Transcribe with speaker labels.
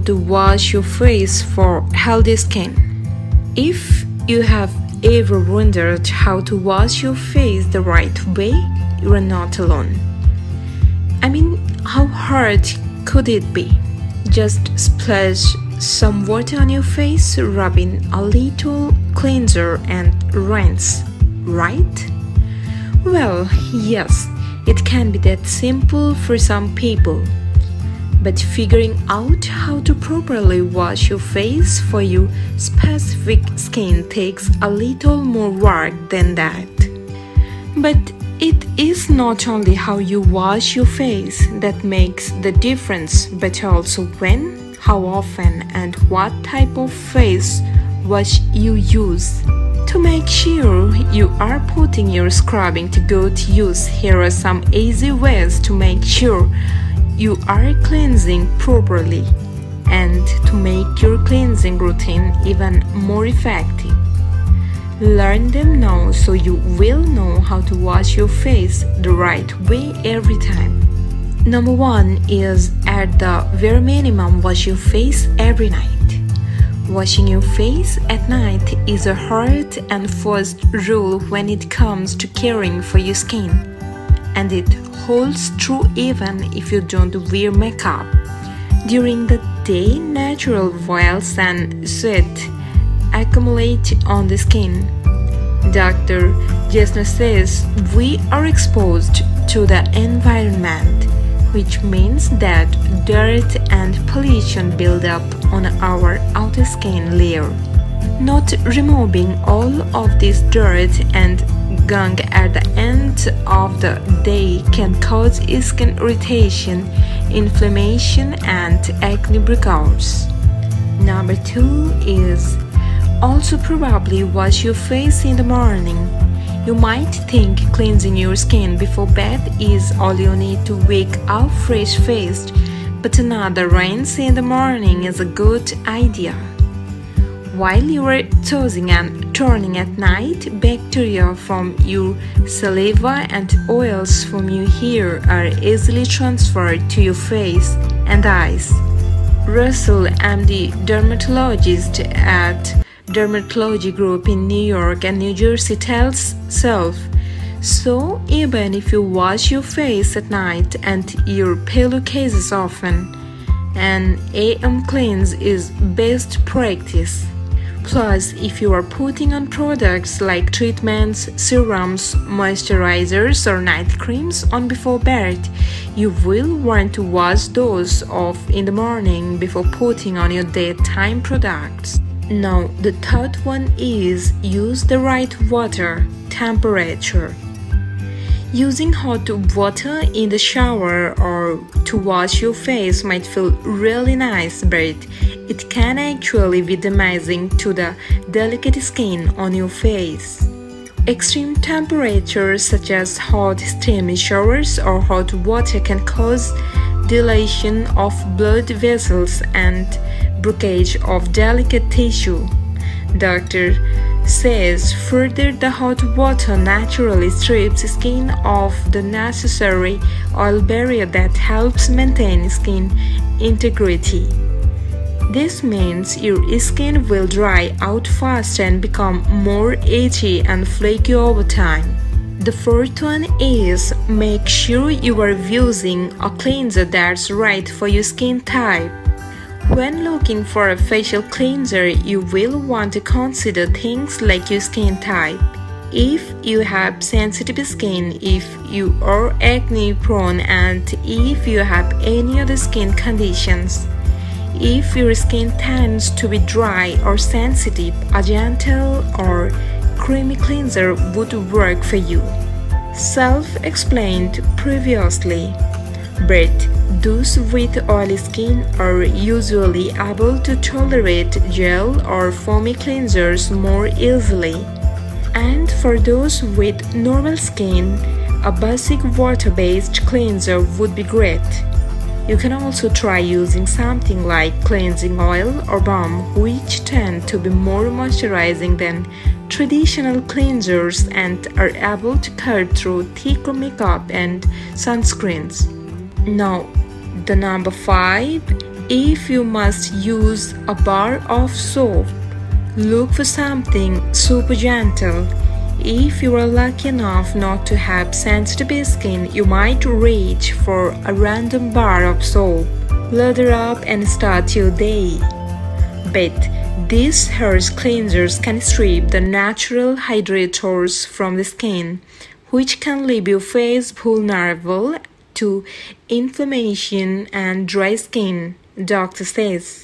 Speaker 1: to wash your face for healthy skin. If you have ever wondered how to wash your face the right way, you are not alone. I mean, how hard could it be? Just splash some water on your face, rub in a little cleanser and rinse, right? Well, yes, it can be that simple for some people. But figuring out how to properly wash your face for your specific skin takes a little more work than that. But it is not only how you wash your face that makes the difference, but also when, how often, and what type of face wash you use. To make sure you are putting your scrubbing to good use, here are some easy ways to make sure you are cleansing properly and to make your cleansing routine even more effective. Learn them now so you will know how to wash your face the right way every time. Number 1 is, at the very minimum, wash your face every night. Washing your face at night is a hard and fast rule when it comes to caring for your skin, and it holds true even if you don't wear makeup. During the day, natural oils and sweat accumulate on the skin. Dr. Jesner says we are exposed to the environment, which means that dirt and pollution build up on our outer skin layer. Not removing all of this dirt and gunk at the end of the day can cause skin irritation, inflammation, and acne breakouts. Number 2 is also probably wash your face in the morning. You might think cleansing your skin before bed is all you need to wake up fresh-faced, but another rinse in the morning is a good idea. While you are tossing and turning at night, bacteria from your saliva and oils from your hair are easily transferred to your face and eyes. Russell, MD, dermatologist at Dermatology Group in New York and New Jersey, tells Self, so even if you wash your face at night and your pillowcases often, an AM cleanse is best practice. Plus, if you are putting on products like treatments, serums, moisturizers, or night creams on before bed, you will want to wash those off in the morning before putting on your daytime products. Now, the third one is use the right water temperature. Using hot water in the shower or to wash your face might feel really nice, but it can actually be damaging to the delicate skin on your face. Extreme temperatures such as hot steamy showers or hot water can cause dilation of blood vessels and breakage of delicate tissue. Doctor says further, the hot water naturally strips skin of the necessary oil barrier that helps maintain skin integrity. This means your skin will dry out fast and become more itchy and flaky over time. The fourth one is make sure you are using a cleanser that's right for your skin type. When looking for a facial cleanser, you will want to consider things like your skin type. If you have sensitive skin, if you are acne prone, and if you have any other skin conditions. If your skin tends to be dry or sensitive, a gentle or creamy cleanser would work for you. Self-explained previously, but those with oily skin are usually able to tolerate gel or foamy cleansers more easily. And for those with normal skin, a basic water-based cleanser would be great. You can also try using something like cleansing oil or balm, which tend to be more moisturizing than traditional cleansers and are able to cut through thicker makeup and sunscreens. Now, the number 5 If you must use a bar of soap, look for something super gentle. If you are lucky enough not to have sensitive skin, you might reach for a random bar of soap. Lather up and start your day. But these hair cleansers can strip the natural hydrators from the skin, which can leave your face vulnerable to inflammation and dry skin, doctor says.